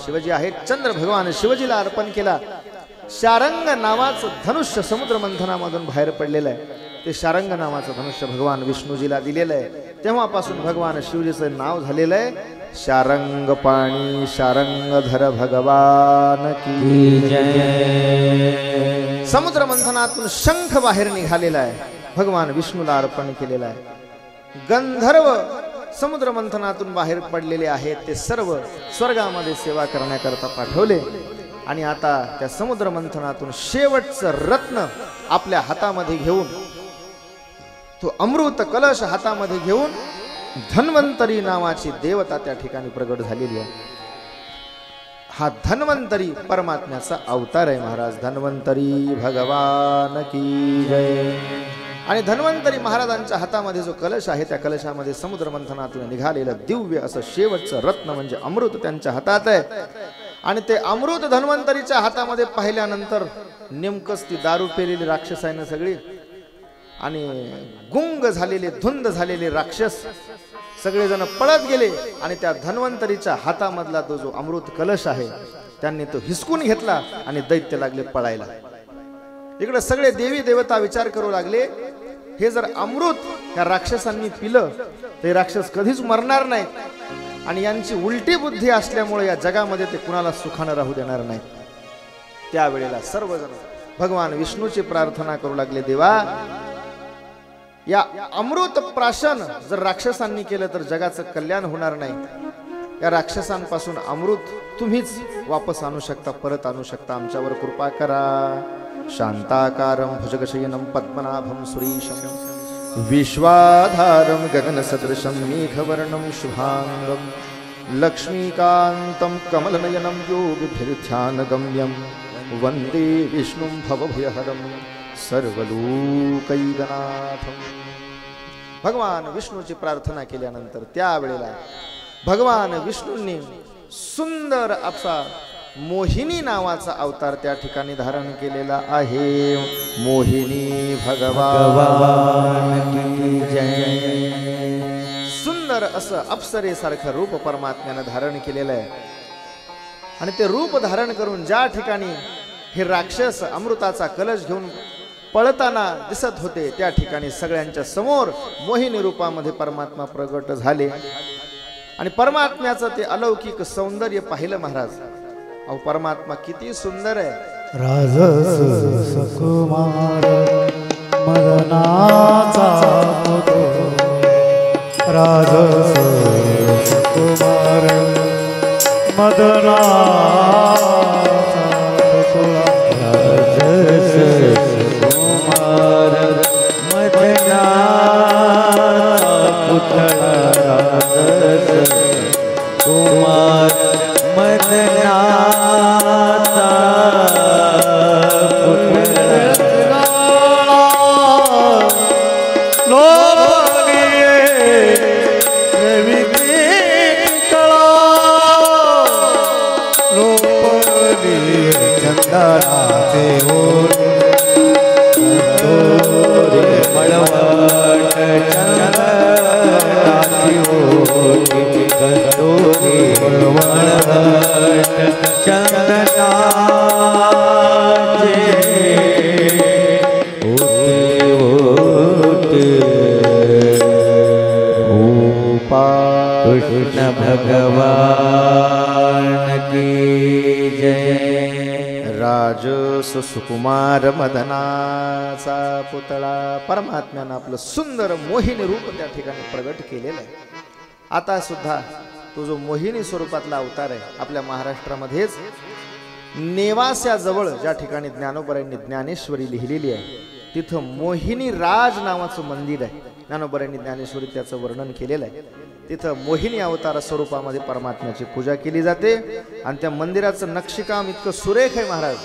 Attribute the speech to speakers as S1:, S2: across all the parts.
S1: शिवजी आहेत, चंद्र भगवान शिवजीला अर्पण केला। शारंग नावाचं धनुष्य समुद्र मंथनामधून बाहेर पडलेलं आहे, ते शारंग नावाचं धनुष्य भगवान विष्णूजीला दिलेलं आहे। तेव्हापासून भगवान शिवजीचं नाव झालेलं आहे शारंग पाणी शारंगधर भगवान की जय। समुद्र मंथनातून शंख बाहेर निघालेला आहे, भगवान विष्णूला अर्पण केलेला आहे। गंधर्व समुद्र मंथनातून बाहेर पडलेले आहेत, ते सर्व स्वर्गामध्ये सेवा करण्याकरता पाठवले। आणि आता त्या समुद्र मंथनातून शेवटचं रत्न आपल्या हातामध्ये घेऊन, तो अमृत कलश हातामध्ये घेऊन धन्वंतरी नावाची देवता त्या ठिकाणी प्रगट झालेली आहे। हा धन्वंतरी परमात्म्याचा अवतार आहे महाराज। धन्वंतरी भगवान की जय। आणि धन्वंतरी महाराजांच्या हातामध्ये जो कलश आहे, त्या कलशामध्ये समुद्र मंथनातून निघालेलं दिव्य असं शेवटचं रत्न म्हणजे अमृत त्यांच्या हातात आहे। आणि ते अमृत धन्वंतरीच्या हातामध्ये पाहिल्यानंतर नेमकंच ती दारू पेलेली राक्षस आहे ना सगळी, आणि गुंग झालेले धुंद झालेले राक्षस सगळेजण पळत गेले। आणि त्या धन्वंतरीच्या हातामधला तो जो अमृत कलश आहे त्यांनी तो हिसकून घेतला आणि दैत्य लागले पळायला। इकडे सगळे देवी देवता विचार करू लागले, हे जर अमृत या राक्षसांनी पिलं ते राक्षस कधीच मरणार नाहीत, आणि यांची उलटी बुद्धी असल्यामुळे या जगामध्ये ते कुणाला सुखानं राहू देणार नाहीत। त्यावेळेला सर्वजण भगवान विष्णूची प्रार्थना करू लागले, देवा या अमृत प्राशन जर राक्षसांनी केलं तर जगाचं कल्याण होणार नाही। या राक्षसांपासून अमृत तुम्हीच वापस आणू शकता, परत आणू शकता, आमच्यावर कृपा करा। शांताकारं भुजगशयनं पद्मनाभं सुरेशं विश्वाधारं गगनसदृशं मेघवर्णं शुभांगं लक्ष्मीकान्तं कमलनयनं योगिभिर्ध्यानगम्यं वन्दे विष्णुं भवभयहरं सर्वलोकैकनाथं। भगवान विष्णूची प्रार्थना केल्यानंतर त्यावेळेला भगवान विष्णूंनी सुंदर असा मोहिनी नावाचा अवतार त्या ठिकाणी धारण केलेला आहे। मोहिनी भगवान की जय। सुंदर असं अप्सरेसारखं रूप परमात्म्यानं धारण केलेलं आहे। आणि ते रूप धारण करून ज्या ठिकाणी हे राक्षस अमृताचा कलश घेऊन पळताना दिसत होते, त्या ठिकाणी सगळ्यांच्या समोर मोहिनी रूपामध्ये परमात्मा प्रगट झाले। आणि परमात्म्याचं ते अलौकिक सौंदर्य पाहिलं महाराज। अहो परमात्मा किती सुंदर आहे।
S2: राजस सुकुमार मदनाचा पुतळा, राजस सुकुमार मदनाचा पुतळा, राजस सुकुमार मदनाचा पुतळा, राजस कुमार मदनाचा पुतळा, लोभनीये रविके कळा, लोभनीये चंदनाचे ओठ, कंदोरे मळवट चंदनाची ओठ, कंदोरे मळवट चंदनाचे ओठ, कृष्ण भगवान की जय।
S1: राजस सुकुमार मदनाचा पुतळा, परमात्म्यानं आपलं सुंदर मोहिनी रूप त्या ठिकाणी प्रगट केलेलं आहे। आता सुद्धा तो जो मोहिनी स्वरूपातला अवतार आहे आपल्या महाराष्ट्रामध्येच नेवास्याजवळ ज्या ठिकाणी ज्ञानोबरांनी ज्ञानेश्वरी लिहिलेली आहे, तिथं मोहिनी राज नावाचं मंदिर आहे। ज्ञानोबरांनी ज्ञानेश्वरी त्याचं वर्णन केलेलं आहे। तिथं मोहिनी अवतार स्वरूपामध्ये परमात्म्याची पूजा केली जाते। आणि त्या मंदिराचं नक्षीकाम इतकं सुरेख आहे महाराज,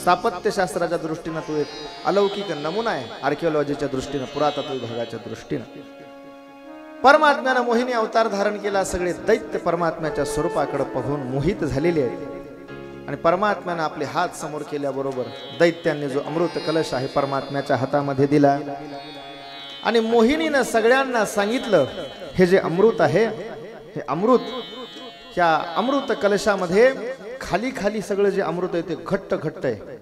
S1: स्थापत्यशास्त्राच्या दृष्टीनं तो एक अलौकिक नमुना आहे, आर्किओलॉजीच्या दृष्टीनं, पुरातत्व विभागाच्या दृष्टीनं। परमात्म्यानं मोहिनी अवतार धारण केला, सगळे दैत्य परमात्म्याच्या स्वरूपाकडे पाहून मोहित झालेले आहेत। आणि परमात्म्यानं आपले हात समोर केल्याबरोबर दैत्यांनी जो अमृत कलश आहे परमात्म्याच्या हातामध्ये दिला। आणि मोहिनीनं सगळ्यांना सांगितलं, हे जे अमृत आहे, हे अमृत, ह्या अमृत कलशामध्ये खाली खाली सगळं जे अमृत आहे ते घट्ट घट्ट आहे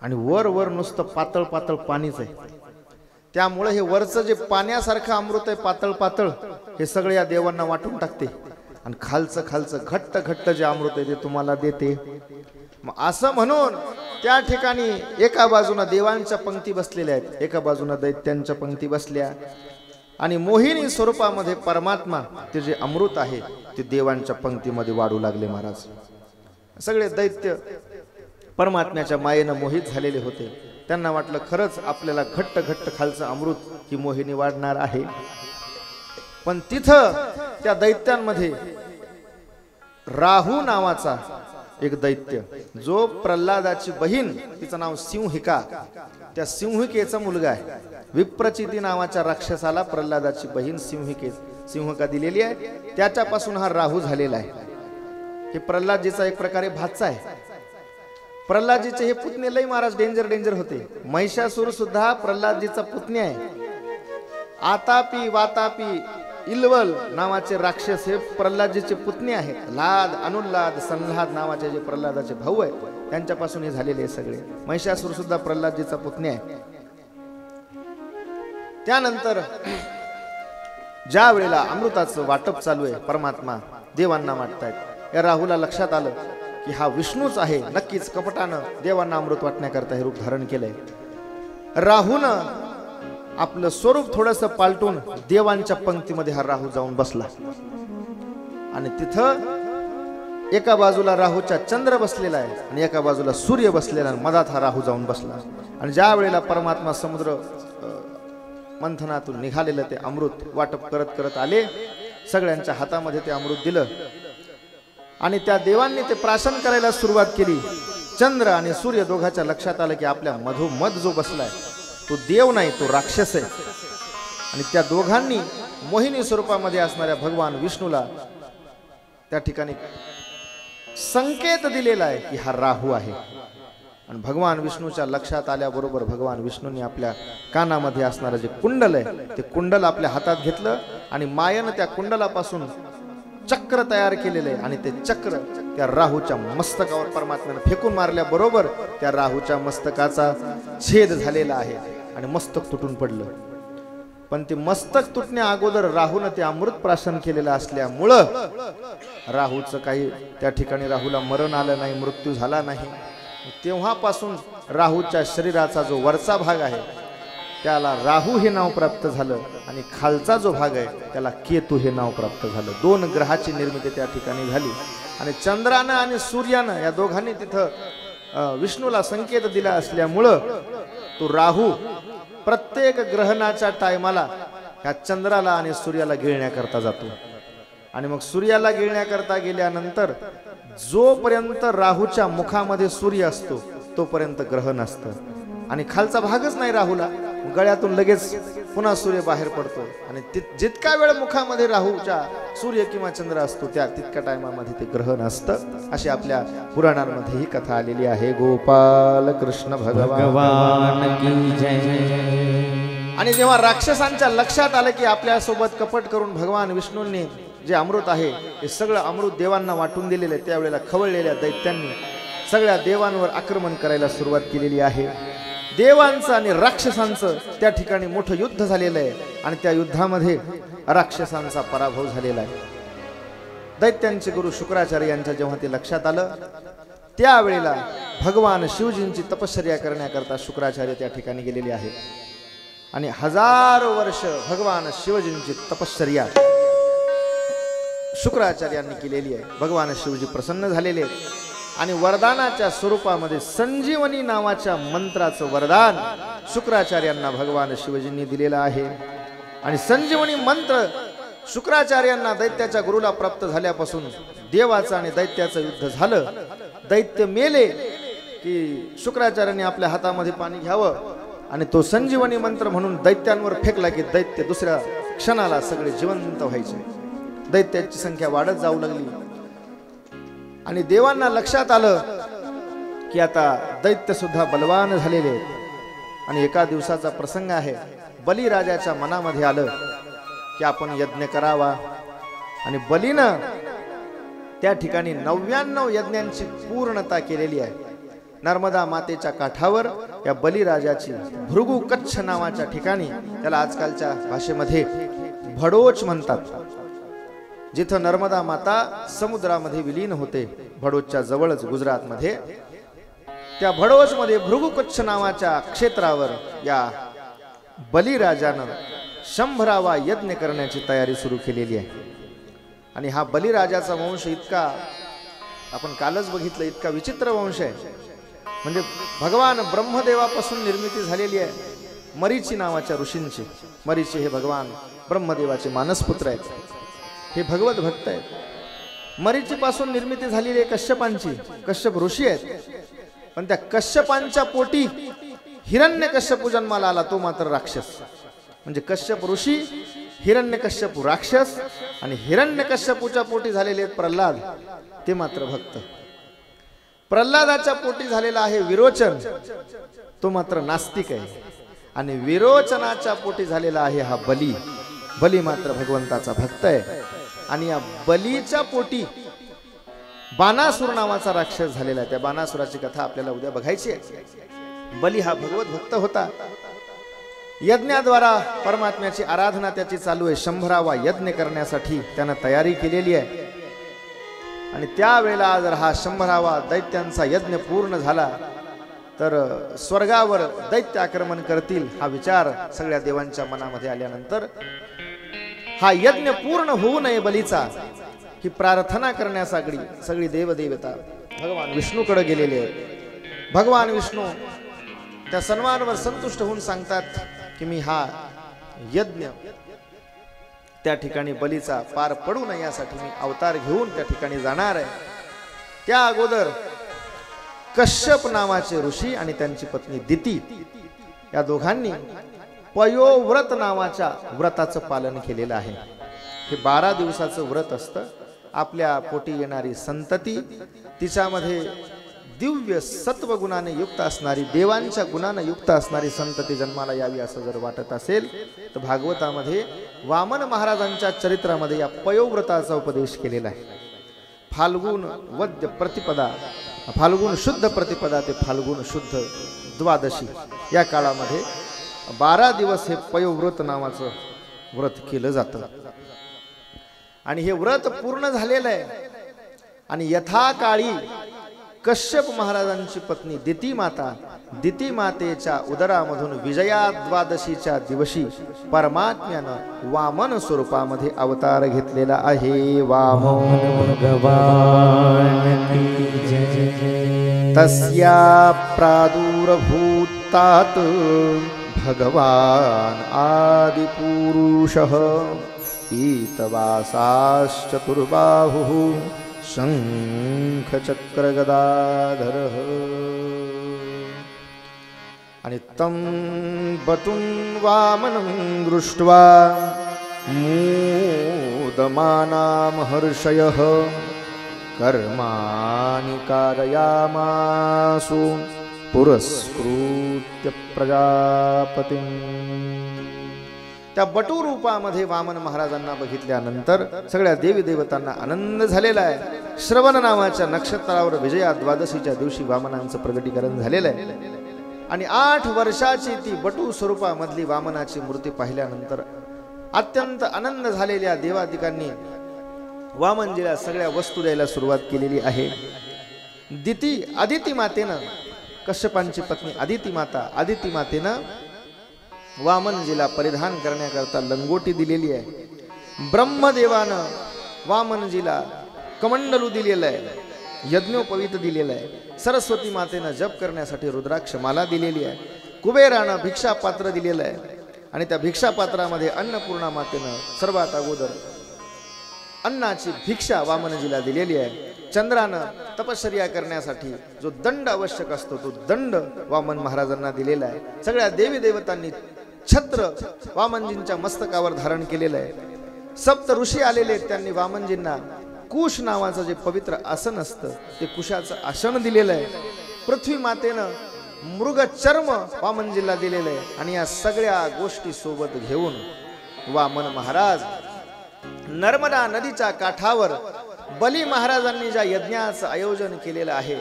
S1: आणि वर वर नुसतं पातळ पातळ पाणीच आहे. त्यामुळे हे वरचं जे पाण्यासारखं अमृत आहे पातळ पातळ हे सगळे या देवांना वाटून टाकते आणि खालचं खालचं घट्ट घट्ट जे अमृत आहे ते तुम्हाला देते. मग असं म्हणून त्या ठिकाणी एका बाजूला देवांच्या पंक्ती बसलेल्या आहेत, एका बाजूला दैत्यांच्या पंक्ती बसल्या आणि मोहिनी स्वरूपामध्ये परमात्मा ते जे अमृत आहे ते देवांच्या पंक्तीमध्ये वाढू लागले. महाराज सगळे दैत्य परमात्म्याच्या मायेनं मोहित झालेले होते. त्यांना वाटलं खरंच आपल्याला घट्ट घट्ट खालचं अमृत ही मोहिनी वाढणार आहे. पण तिथं त्या दैत्यांमध्ये राहू नावाचा एक दैत्य, जो प्रल्हादाची बहीण, तिचं नाव सिंहिका, त्या सिंहिकेचा मुलगा आहे. विप्रचिती नावाच्या राक्षसाला प्रल्हादाची बहीण सिंहिका दिलेली आहे. त्याच्यापासून हा राहू झालेला आहे. हे प्रल्हादजीचा एक प्रकारे भाचा आहे. प्रल्हादजीचे हे पुतणे लय महाराज डेंजर होते. महिषासूर सुद्धा प्रल्हादजीचा पुतणे आहे. आतापी वातापी इल्वल नावाचे राक्षस हे प्रल्हादजीचे पुतणे आहेत. लाद अनुल्लाद संल्हाद नावाचे जे प्रल्हादाचे भाऊ आहेत त्यांच्यापासून हे झालेले सगळे. महिषासूर सुद्धा प्रल्हादजीचा पुतणे आहे. त्यानंतर ज्या वेळेला अमृताचं वाटप चालू आहे, परमात्मा देवांना वाटतायत, या राहूला लक्षात आलं की हा विष्णूच आहे. नक्कीच कपटानं देवांना अमृत वाटण्याकरता हे रूप धारण केलंय. राहूनं आपलं स्वरूप थोडंसं पालटून देवांच्या पंक्तीमध्ये हा राहू जाऊन बसला आणि तिथं एका बाजूला राहूच्या चंद्र बसलेला आहे आणि एका बाजूला सूर्य बसलेला आहे. मधात हा राहू जाऊन बसला आणि ज्या वेळेला परमात्मा समुद्र मंथनातून निघालेलं ते अमृत वाटप करत करत आले, सगळ्यांच्या हातामध्ये ते अमृत दिलं आणि त्या देवांनी ते प्राशन करायला सुरुवात केली. चंद्र आणि सूर्य दोघांच्या लक्षात आलं की आपल्या मधोमध जो बसलाय तो देव नाही, तो राक्षस आहे. आणि त्या दोघांनी मोहिनी स्वरूपामध्ये असणाऱ्या भगवान विष्णूला त्या ठिकाणी संकेत दिलेला आहे की हा राहू आहे. आणि भगवान विष्णूच्या लक्षात आल्याबरोबर भगवान विष्णूंनी आपल्या कानामध्ये असणारं जे कुंडल आहे ते कुंडल आपल्या हातात घेतलं आणि मायेनं त्या कुंडलापासून चक्र तयार केलेले आणि ते चक्र त्या राहूच्या मस्तकावर परमात्म्याने फेकून मारल्याबरोबर त्या राहूच्या मस्तकाचा छेद झालेला आहे आणि मस्तक तुटून पडलं. पण ते मस्तक तुटण्या अगोदर राहूनं ते अमृत प्राशन केलेलं असल्यामुळं राहूचं काही त्या ठिकाणी राहूला मरण आलं नाही, मृत्यू झाला नाही. तेव्हापासून राहूच्या शरीराचा जो वरचा भाग आहे त्याला राहू हे नाव प्राप्त झालं आणि खालचा जो भाग आहे त्याला केतू हे नाव प्राप्त झालं. दोन ग्रहाची निर्मिती त्या ठिकाणी झाली आणि चंद्रानं आणि सूर्यानं या दोघांनी तिथं विष्णूला संकेत दिला असल्यामुळं तो राहू प्रत्येक ग्रहणाच्या टायमाला ह्या चंद्राला आणि सूर्याला गिळण्याकरता जातो. आणि मग सूर्याला गिळण्याकरता गेल्यानंतर जोपर्यंत राहूच्या मुखामध्ये सूर्य असतो तोपर्यंत ग्रहण असतं आणि खालचा भागच नाही राहूला, गळ्यातून लगेच पुन्हा सूर्य बाहेर पडतो आणि जितका वेळ मुखामध्ये राहूच्या सूर्य किंवा चंद्र असतो त्या तितक्या टायमामध्ये ते ग्रहण असतं. अशी आपल्या पुराणांमध्ये ही कथा आलेली आहे. गोपाल कृष्ण भगवान की जय. आणि जेव्हा राक्षसांच्या लक्षात आलं की आपल्या सोबत कपट करून भगवान विष्णूंनी जे अमृत आहे हे सगळं अमृत देवांना वाटून दिलेले, त्यावेळेला खवळलेल्या दैत्यांनी सगळ्या देवांवर आक्रमण करायला सुरुवात केलेली आहे. देवांचं आणि राक्षसांचं त्या ठिकाणी मोठं युद्ध झालेलं आहे आणि त्या युद्धामध्ये राक्षसांचा पराभव झालेला आहे. दैत्यांचे गुरु शुक्राचार्य यांच्या जेव्हा ते लक्षात आलं त्यावेळेला भगवान शिवजींची तपश्चर्या करण्याकरता शुक्राचार्य त्या ठिकाणी गेलेले आहेत आणि हजारो वर्ष भगवान शिवजींची तपश्चर्या शुक्राचार्यांनी केलेली आहे. भगवान शिवजी प्रसन्न झालेले आणि वरदानाच्या स्वरूपामध्ये संजीवनी नावाच्या मंत्राचं वरदान शुक्राचार्यांना भगवान शिवजींनी दिलेलं आहे. आणि संजीवनी मंत्र शुक्राचार्यांना दैत्याच्या गुरुला प्राप्त झाल्यापासून देवाचं आणि दैत्याचं युद्ध झालं. दैत्य मेले की शुक्राचार्यांनी आपल्या हातामध्ये पाणी घ्यावं आणि तो संजीवनी मंत्र म्हणून दैत्यांवर फेकला की दैत्य दुसऱ्या क्षणाला सगळे जिवंत व्हायचे. दैत्याची संख्या वाढत जाऊ लागली आणि देवांना लक्षात आलं की आता दैत्य सुद्धा बलवान झालेले आहेत. आणि एका दिवसाचा प्रसंग आहे. बलिराजाच्या मनामध्ये आलं की आपण यज्ञ करावा आणि बलीनं त्या ठिकाणी 99 यज्ञांची पूर्णता केलेली आहे. नर्मदा मातेच्या काठावर या बलिराजाची भृगु कच्छ नावाच्या ठिकाणी, त्याला आजकालच्या भाषेमध्ये भडोच म्हणतात, जिथं नर्मदा माता समुद्रामध्ये विलीन होते, भडोचच्या जवळच गुजरातमध्ये, त्या भडोच मध्ये भृगु कच्छ नावाच्या क्षेत्रावर या बलिराजानं 100वा यज्ञ करण्याची तयारी सुरू केलेली आहे. आणि हा बलिराजाचा वंश इतका, आपण कालच बघितलं, इतका विचित्र वंश आहे. म्हणजे भगवान ब्रह्मदेवापासून निर्मिती झालेली आहे मरीची नावाच्या ऋषींची. मरीची हे भगवान ब्रह्मदेवाचे मानसपुत्र आहेत, हे भगवत भक्त आहेत. मरीचीपासून निर्मिती झालेली आहे कश्यपांची, कश्यप ऋषी आहेत. पण त्या कश्यपांच्या पोटी हिरण्यकश्यप जन्माला आला, तो मात्र राक्षस. म्हणजे कश्यप ऋषी, हिरण्यकश्यप राक्षस, आणि हिरण्यकश्यपूच्या पोटी झालेले आहेत प्रल्हाद, ते मात्र भक्त. प्रल्हादाच्या पोटी झालेला आहे विरोचन, तो मात्र नास्तिक आहे. आणि विरोचनाच्या पोटी झालेला आहे हा बली, बली मात्र भगवंताचा भक्त आहे. आणि या बलीच्या पोटी बाणासुर नावाचा राक्षस झालेला आहे. त्या बाणासुराची कथा आपल्याला उद्या बघायची आहे. बली हा भगवत भक्त होता. यज्ञाद्वारा परमात्म्याची आराधना त्याची चालू आहे. 100वा यज्ञ करण्यासाठी त्यानं तयारी केलेली आहे. आणि त्यावेळेला जर हा 100वा दैत्यांचा यज्ञ पूर्ण झाला तर स्वर्गावर दैत्य आक्रमण करतील हा विचार सगळ्या देवांच्या मनामध्ये आल्यानंतर हा यज्ञ पूर्ण होऊ नये बलीचा, ही प्रार्थना करण्यासाठी सगळी देवदेवता भगवान विष्णूकडे गेलेले आहेत. भगवान विष्णू त्या सर्वांवर संतुष्ट होऊन सांगतात की मी हा यज्ञ त्या ठिकाणी बलीचा पार पडू नये यासाठी मी अवतार घेऊन त्या ठिकाणी जाणार आहे. त्या अगोदर कश्यप नावाचे ऋषी आणि त्यांची पत्नी दिती या दोघांनी पयोव्रत नावाच्या व्रताचं पालन केलेलं आहे. हे 12 दिवसाचं व्रत असतं. आपल्या पोटी येणारी संतती तिच्यामध्ये दिव्य सत्व गुणाने युक्त असणारी, देवांच्या गुणाने युक्त असणारी संतती जन्माला यावी असं जर वाटत असेल तर भागवतामध्ये वामन महाराजांच्या चरित्रामध्ये या पयोव्रताचा उपदेश केलेला आहे. फाल्गुन वद्य प्रतिपदा, फाल्गुन शुद्ध प्रतिपदा ते फाल्गुन शुद्ध द्वादशी या काळामध्ये 12 दिवस हे पयोव्रत नावाचं व्रत केलं जातं. आणि हे व्रत पूर्ण झालेलं आहे. आणि यथाकाळी कश्यप महाराजांची पत्नी दिती माता, दिती मातेच्या उदरामधून विजया द्वादशीच्या दिवशी परमात्म्यानं वामन स्वरूपामध्ये अवतार घेतलेला आहे. वामन
S2: भगवान की जय.
S1: तस्या प्रादुर्भूतात भगवान आदिपुरुषः पीतवासाश्चतुर्बाहुः शंख चक्र गदाधर. आणि तं बटुं वामनं दृष्ट्वा मोदमाना महर्षयः कर्माणि कारयामासु पुरस्कृत्य प्रजापतिं. त्या बटू रूपामध्ये वामन महाराजांना बघितल्यानंतर सगळ्या देवी देवतांना आनंद झालेला आहे. श्रवण नावाच्या नक्षत्रावर विजया द्वादशीच्या दिवशी वामनांचं प्रगटीकरण झालेलं आहे. आणि 8 वर्षाची ती बटू स्वरूपामधली वामनाची मूर्ती पाहिल्यानंतर अत्यंत आनंद झालेल्या देवादिकांनी वामनजीला सगळ्या वस्तू द्यायला सुरुवात केलेली आहे. आदिती मातेनं, कश्यपांची पत्नी आदिती मातेनं वामनजीला परिधान करण्याकरता लंगोटी दिलेली आहे. ब्रह्मदेवानं वामनजीला कमंडलू दिलेलं आहे, यज्ञोपवीत दिलेलं आहे. सरस्वती मातेनं जप करण्यासाठी रुद्राक्ष माला दिलेली आहे. कुबेरानं भिक्षापात्र दिलेलं आहे. आणि त्या भिक्षापात्रामध्ये अन्नपूर्णा मातेनं सर्वात अगोदर अन्नाची भिक्षा वामनजीला दिलेली आहे. चंद्रानं तपश्चर्या करण्यासाठी जो दंड आवश्यक असतो तो दंड वामन महाराजांना दिलेला आहे. सगळ्या देवी देवतांनी छत्र वामनजींच्या मस्तकावर धारण केलेलं आहे. सप्त ऋषी आलेले आहेत, त्यांनी वामनजींना कुश नावाचं जे पवित्र आसन असतं ते कुशाचं आसन दिलेलं आहे. पृथ्वी मातेनं मृग चर्म वामनजीला दिलेलं आहे. आणि या सगळ्या गोष्टी सोबत घेऊन वामन महाराज नर्मदा नदीच्या काठावर बली महाराजांनी ज्या यज्ञाचं आयोजन केलेलं आहे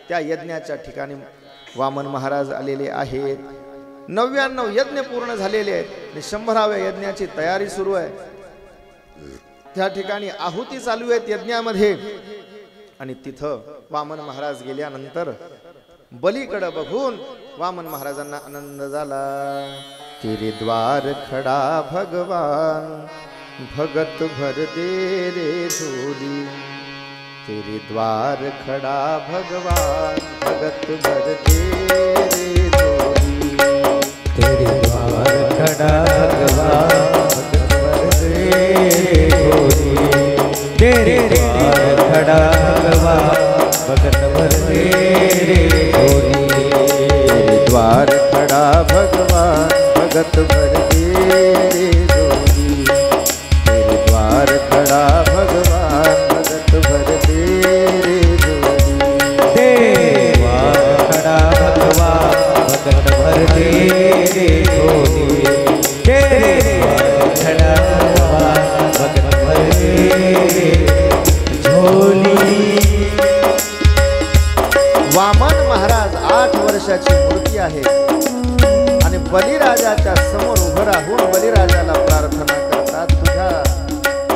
S1: त्या यज्ञाच्या ठिकाणी वामन महाराज आलेले आहेत. 99 यज्ञ पूर्ण झालेले आहेत आणि 100व्या यज्ञाची तयारी सुरू आहे. त्या ठिकाणी आहुती चालू आहेत यज्ञामध्ये. आणि तिथं वामन महाराज गेल्यानंतर बलीकडे बघून वामन महाराजांना आनंद झाला. तेरे द्वार खडा भगवान भगत भर दे रे झोली. तेरे द्वार खडा भगवान भगत भर दे रे झोली.
S2: तेरे द्वार खड़ा भगवान भगत भर दे रे झोली. तेरे द्वार खड़ा भगवान भगत भर दे रे झोली.
S1: तेरे द्वार खड़ा भगवान भगत भर दे रे झोली. तेरे द्वार खड़ा भगवान भगत भर दे रे झोली.
S2: तेरे द्वार खड़ा भगवान भगत भर दे रे झोली. तेरे द्वार खड़ा भगवान भगत भर दे रे झोली.
S1: वामन महाराज 8 वर्षाची मूर्ती आहे आणि बलिराजाच्या समोर उभं राहून बलिराजाला प्रार्थना करतात. तुझ्या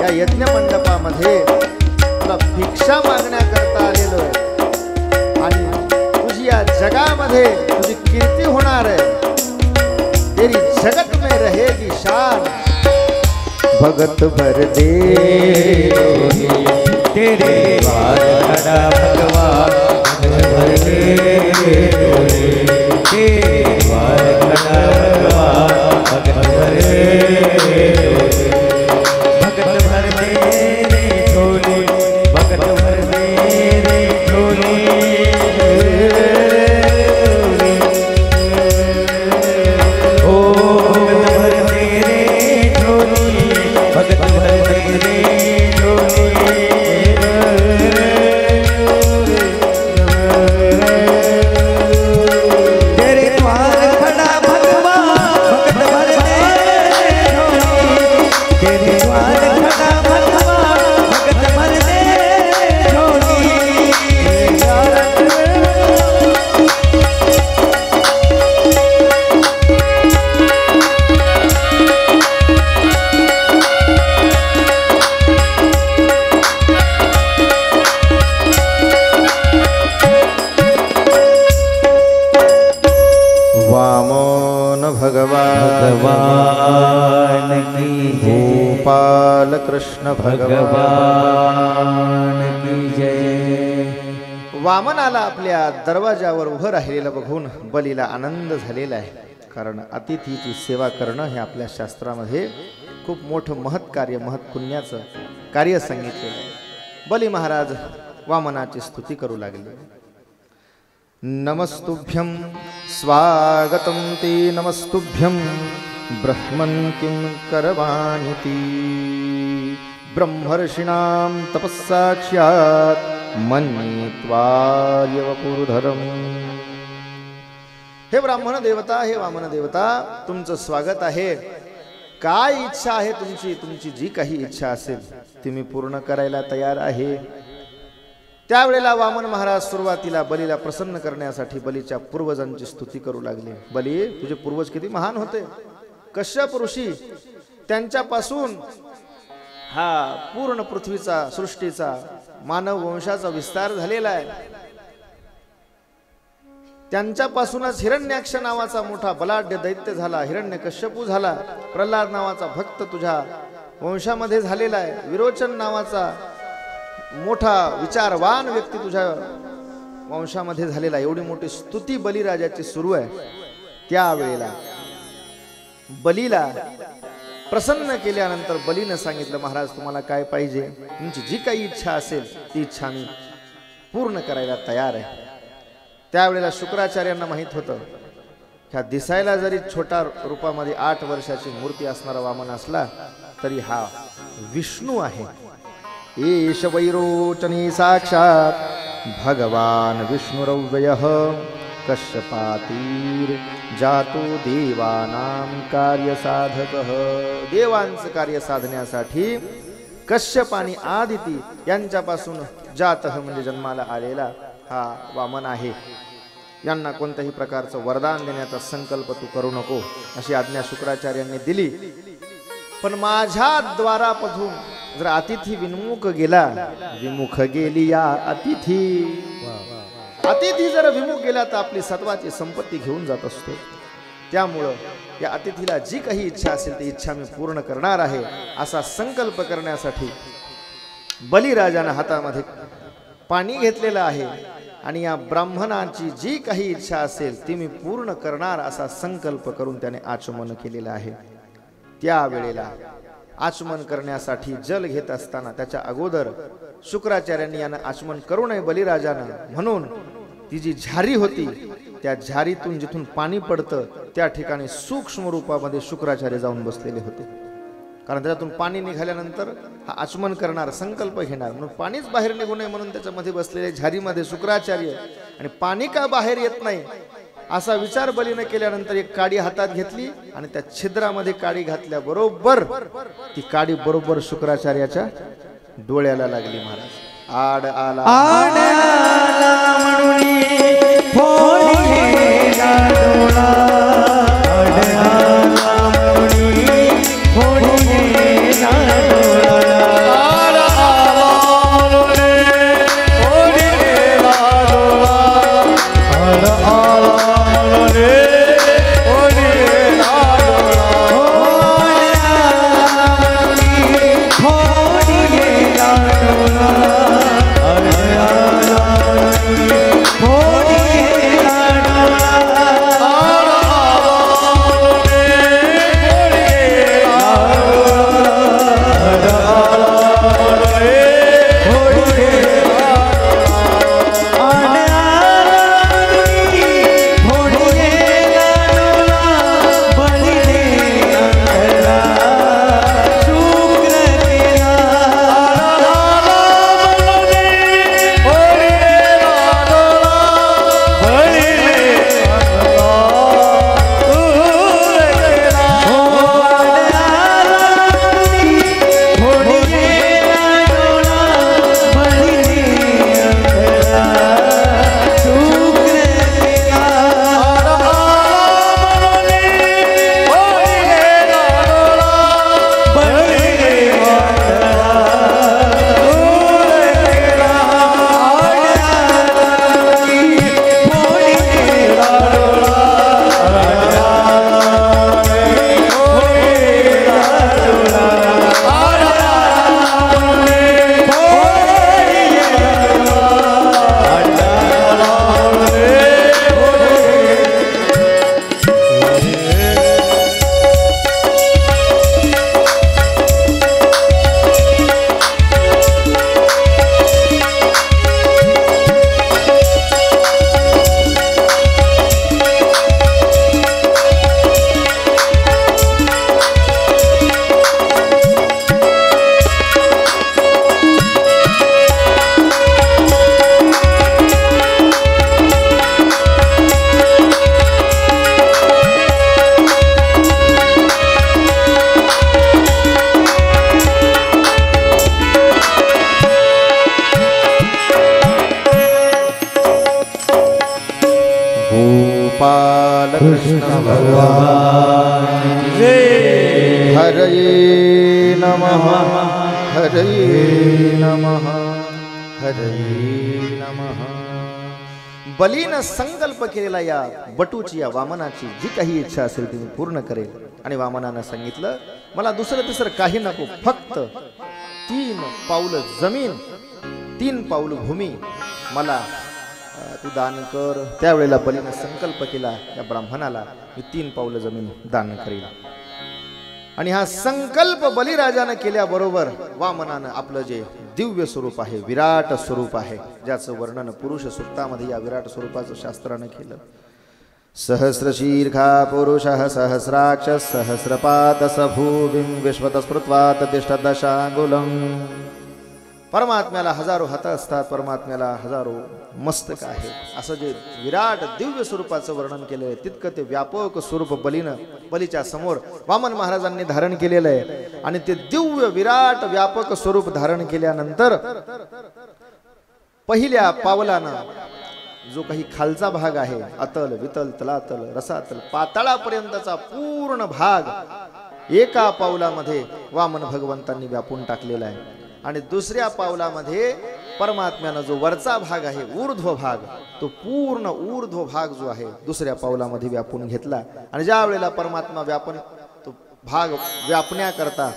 S1: या यज्ञ मंडपामध्ये तुला भिक्षा मागण्याकरता आलेलो आहे आणि तुझी या जगामध्ये तुझी कीर्ती होणार आहे. तेरी जगत में रहेगी शान भगत भर दे.
S2: तेरे द्वार खड़ा भगवान भगत भर दे रे झोली. तेरे द्वार खड़ा भगवान भगत भर दे रे झोली. भगत भर दे रे झोली. भगत भर दे रे झोली. ओ भगत भर दे रे झोली. भगत भर दे रे झोली. तेरे द्वार खड़ा भगवान भगत भर दे रे झोली. तेरे द्वार खड़ा भगवान भगत भर दे रे झोली.
S1: वामन भगवान
S2: की जय.
S1: गोपाल कृष्ण भगवान
S2: की जय.
S1: वामनाला आपल्या दरवाजावर उभं राहिलेलं बघून बलीला आनंद झालेला आहे. कारण अतिथीची सेवा करणं हे आपल्या शास्त्रामध्ये खूप मोठं महत्कार्य महत्पुण्याचं कार्य सांगितलेलं आहे. बली महाराज वामनाची स्तुती करू लागले. नमस्तुभ्यं स्वागतं ते नमस्तुभ्यं ब्रह्मन् किं करवाणि ते. ब्रह्मर्षीणां तपस्साक्ष्यात् मन्ये त्वायवपुरधरम्. हे ब्राह्मण देवता, हे वामन देवता, तुमचं स्वागत आहे. काय इच्छा आहे तुमची? तुमची जी काही इच्छा असेल ती मी पूर्ण करायला तयार आहे. त्यावेळेला वामन महाराज सुरुवातीला बलीला प्रसन्न करण्यासाठी बलीच्या पूर्वजांची स्तुती करू लागले. बली, तुझे पूर्वज किती महान होते. कश्यप ऋषी, त्यांच्यापासून हा पूर्ण पृथ्वीचा सृष्टीचा मानव वंशाचा विस्तार झालेला आहे. त्यांच्यापासूनच हिरण्याक्ष नावाचा मोठा बलाढ्य दैत्य झाला. हिरण्यकश्यपू झाला. प्रल्हाद नावाचा भक्त तुझ्या वंशामध्ये झालेला आहे. विरोचन नावाचा मोठा विचारवान व्यक्ती तुझ्या वंशामध्ये झालेला. एवढी मोठी स्तुती बलिराजाची सुरू आहे. त्यावेळेला बलीला प्रसन्न केल्यानंतर बलीनं सांगितलं, महाराज तुम्हाला काय पाहिजे? तुमची जी काही इच्छा असेल ती इच्छा मी पूर्ण करायला तयार आहे. त्यावेळेला शुक्राचार्यांना माहित होतं ह्या दिसायला जरी छोटा रूपामध्ये 8 वर्षाची मूर्ती असणारा वामन असला तरी हा विष्णू आहे. एष वैरोचनी साक्षात भगवान विष्णुरव्ययः कश्यपातीर जातो देवानां कार्यसाधकः. देवांचं कार्य साधण्यासाठी कश्यप आणि आदिती यांच्यापासून जातः म्हणजे जन्माला आलेला हा वामन आहे. यांना कोणत्याही प्रकारचं वरदान देण्याचा संकल्प तू करू नको अशी आज्ञा शुक्राचार्यांनी दिली. पण माझ्या द्वारापासून जर अतिथी विमुख गेला, विमुख गेली या अतिथी, अतिथी जर विमुख गेला तर आपली सत्वाची संपत्ती घेऊन जात असतो. त्यामुळं या अतिथीला जी काही इच्छा असेल ती इच्छा मी पूर्ण करणार आहे असा संकल्प करण्यासाठी बलिराजानं हातामध्ये पाणी घेतलेलं आहे आणि या ब्राह्मणाची जी काही इच्छा असेल ती मी पूर्ण करणार असा संकल्प करून त्याने आचमन केलेलं आहे. त्यावेळेला आचमन करण्यासाठी जल घेत असताना त्याच्या अगोदर शुक्राचार्यांनी यानं आचमन करू नये बलिराजानं, म्हणून ती जी झारी होती त्या झारीतून जिथून पाणी पडतं त्या ठिकाणी सूक्ष्म रूपामध्ये शुक्राचार्य जाऊन बसलेले होते. कारण त्यातून पाणी निघाल्यानंतर हा आचमन करणार, संकल्प घेणार, म्हणून पाणीच बाहेर निघू नये म्हणून त्याच्यामध्ये बसलेले झारीमध्ये शुक्राचार्य. आणि पाणी का बाहेर येत नाही असा विचार बलीनं केल्यानंतर एक काडी हातात घेतली आणि त्या छिद्रामध्ये काडी घातल्याबरोबर ती काडी बरोबर शुक्राचार्याच्या डोळ्याला लागली. महाराज आड आला
S2: म्हणून फोडीला डोळा, आड आला म्हणून फोडीला डोळा, आड आला म्हणून फोडीला डोळा, आड आला
S1: कृष्ण भगवान हरये नमः, हरये नमः, हरये नमः. बलीनं संकल्प केलेला या बटूची, या वामनाची जी काही इच्छा असेल ती मी पूर्ण करेल. आणि वामनानं सांगितलं मला दुसरं तिसरं काही नको, फक्त 3 पाऊल जमीन 3 पाऊल भूमी मला तू दान कर. त्यावेळेला बलीनं संकल्प केला या ब्राह्मणाला मी 3 पाऊल जमीन दान करेल. आणि हा संकल्प बलिराजानं केल्याबरोबर वामनानं आपलं जे दिव्य स्वरूप आहे, विराट स्वरूप आहे, ज्याचं वर्णन पुरुष सूक्तामध्ये या विराट स्वरूपाचं शास्त्रानं केलं. सहस्रशीर्षा पुरुषः सहस्राक्ष सहस्रपात स भूमिं विश्वतः स्मृत्वा तिष्ठदशांगुलम्. परमात्म्याला हजारो हात असतात, परमात्म्याला हजारो मस्तक आहेत, असं जे विराट दिव्य स्वरूपाचं वर्णन केलं आहे तितकं ते व्यापक स्वरूप बलीच्या समोर वामन महाराजांनी धारण केलेलं आहे. आणि ते दिव्य विराट व्यापक स्वरूप धारण केल्यानंतर पहिल्या पावलानं जो काही खालचा भाग आहे, अतल वितल तलातल रसातल पाताळापर्यंतचा पूर्ण भाग एका पावलामध्ये वामन भगवंतांनी व्यापून टाकलेला आहे. आणि दुसऱ्या पावलामध्ये परमात्म्यानं जो वरचा भाग आहे, ऊर्ध्व भाग, तो पूर्ण ऊर्ध्व भाग जो आहे दुसऱ्या पावलामध्ये व्यापून घेतला. आणि ज्या वेळेला परमात्मा तो भाग व्यापण्याकरता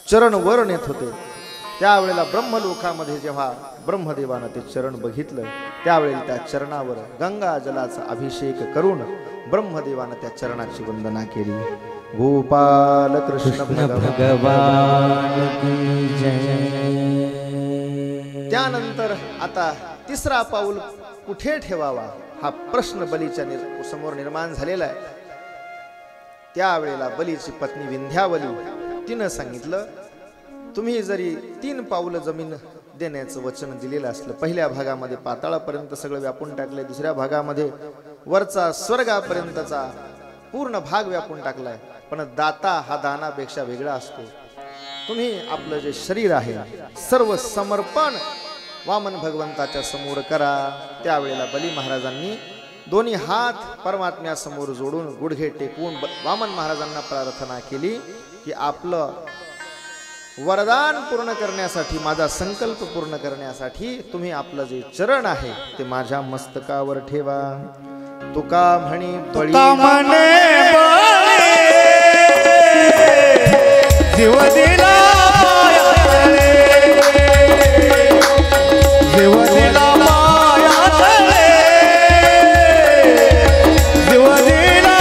S1: चरण वर नेत होते, त्यावेळेला ब्रह्मलोकामध्ये जेव्हा ब्रह्मदेवानं ते चरण बघितलं, त्यावेळेला त्या चरणावर गंगा जलाचा अभिषेक करून ब्रह्मदेवानं त्या चरणाची वंदना केली. गोपाल कृष्ण भगवान की जय. त्यानंतर आता तिसरा पाऊल कुठे ठेवावा हा प्रश्न बलीच्या समोर निर्माण झालेला आहे. त्यावेळेला बलीची पत्नी विंध्यावली तिनं सांगितलं, तुम्ही जरी 3 पाऊल जमीन देण्याचं वचन दिलेलं असलं, पहिल्या भागामध्ये पाताळापर्यंत सगळं व्यापून टाकलंय, दुसऱ्या भागामध्ये वरचा स्वर्गापर्यंतचा पूर्ण भाग व्यापून टाकलाय, पण दाता हा दानापेक्षा वेगळा असतो. तुम्ही आपलं जे शरीर आहे सर्व समर्पण वामन भगवंताच्या समोर करा. त्यावेळेला बली महाराजांनी दोन्ही हात परमात्म्यासमोर जोडून गुडघे टेकवून वामन महाराजांना प्रार्थना केली की आपलं वरदान पूर्ण करण्यासाठी, माझा संकल्प पूर्ण करण्यासाठी तुम्ही आपलं जे चरण आहे ते माझ्या मस्तकावर ठेवा. तुका म्हणे बळी
S2: जीव दिला जीव दिला माया तळे, जीव दिला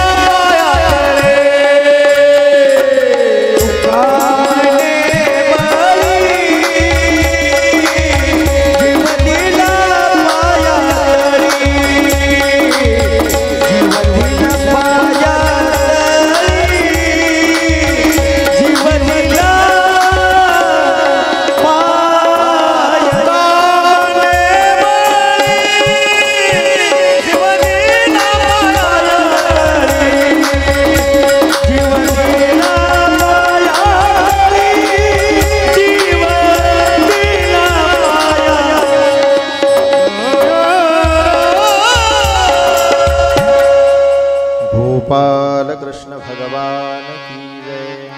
S1: कृष्ण भगवान की जय.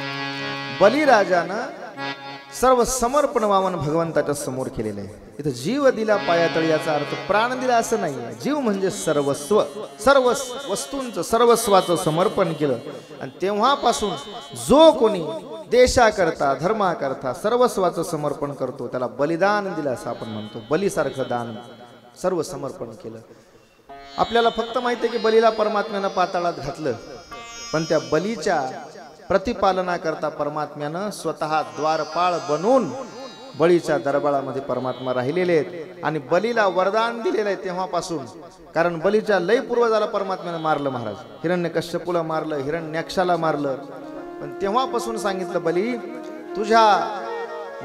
S1: बलिराजानं सर्व समर्पण वामन भगवंताच्या समोर केलेलं आहे. इथं जीव दिला पायातळी याचा अर्थ प्राण दिला असं नाहीये. जीव म्हणजे सर्वस्व, सर्व वस्तूंचं सर्वस्वाचं समर्पण केलं. आणि तेव्हापासून जो कोणी देशाकरता धर्माकरता सर्वस्वाचं समर्पण करतो त्याला बलिदान दिलं असं आपण म्हणतो. बलीसारखं दान, सर्व समर्पण केलं. आपल्याला फक्त माहिती आहे की बलीला परमात्म्यानं पाताळात घातलं, पण त्या बलीच्या प्रतिपालनाकरता परमात्म्यानं स्वतः द्वारपाळ बनून बळीच्या दरबारामध्ये परमात्मा राहिलेले आहेत. आणि बलीला वरदान दिलेलं आहे तेव्हापासून, कारण बलीच्या लय पूर्वजाला परमात्म्यानं मारलं. महाराज हिरण्यकश्यपूला मारलं, हिरण्याक्षाला मारलं, पण तेव्हापासून सांगितलं बली तुझ्या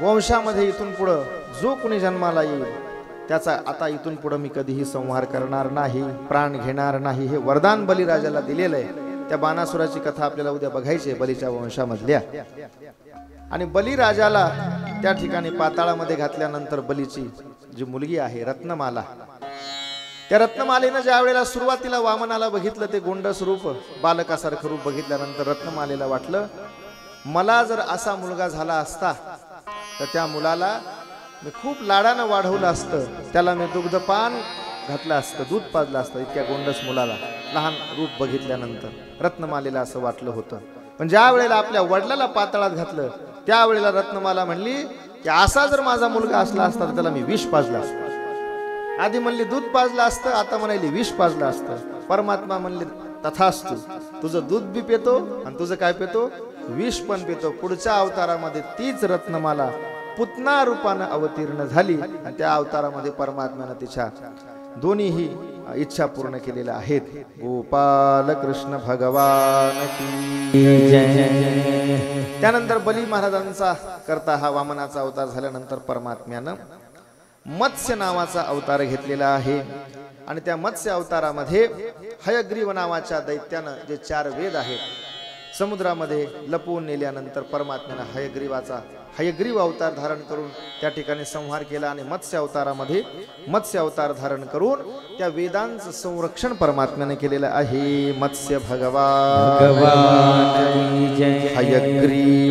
S1: वंशामध्ये इथून पुढं जो कोणी जन्माला येईल त्याचा आता इथून पुढे मी कधीही संहार करणार नाही, प्राण घेणार नाही, हे वरदान बलिराजाला दिलेलं आहे. त्या बाणासुराची कथा आपल्याला उद्या बघायची आहे बलीच्या वंशामधल्या. आणि बलिराजाला त्या ठिकाणी पाताळामध्ये घातल्यानंतर बलीची जी मुलगी आहे रत्नमाला, त्या रत्नमालेनं ज्या वेळेला सुरुवातीला वामनाला बघितलं ते गोंडस रूप, बालकासारखं रूप बघितल्यानंतर रत्नमालेला वाटलं मला जर असा मुलगा झाला असता तर त्या मुलाला मी खूप लाडानं वाढवलं असतं, त्याला मी दुग्धपान घातलं असतं, दूध पाजलं असतं. इतक्या गोंडस मुलाला लहान रूप बघितल्यानंतर रत्नमालेला असं वाटलं होतं. पण ज्या वेळेला आपल्या वडिलाला पाताळात घातलं त्यावेळेला रत्नमाला म्हणली की असा जर माझा मुलगा असला असता तर त्याला मी विष पाजलं असतं. आधी म्हणली दूध पाजलं असतं, आता म्हणाली विष पाजलं असतं. परमात्मा म्हणले तथास्तु, तुझं दूध बी पितो आणि तुझं काय पितो, विष पण पितो. पुढच्या अवतारामध्ये तीच रत्नमाला पुतना रूपानं अवतीर्ण झाली आणि त्या अवतारामध्ये परमात्म्यानं तिच्या दोन्हीही इच्छा पूर्ण केलेल्या आहेत. गोपाल कृष्ण भगवान की
S2: जय.
S1: त्यानंतर बली महाराजांचा करता हा वामनाचा अवतार झाल्यानंतर परमात्म्यानं मत्स्य नावाचा अवतार घेतलेला आहे. आणि त्या मत्स्य अवतारामध्ये हयग्रीव नावाच्या दैत्यानं जे 4 वेद आहेत समुद्रामध्ये लपवून नेल्यानंतर परमात्म्यानं हयग्रीव अवतार धारण करून त्या ठिकाणी संहार केला. आणि मत्स्य अवतारामध्ये मत्स्य अवतार धारण करून त्या वेदांचं संरक्षण परमात्म्याने केलेलं आहे. मत्स्य भगवान
S2: जय.
S1: हयग्रीव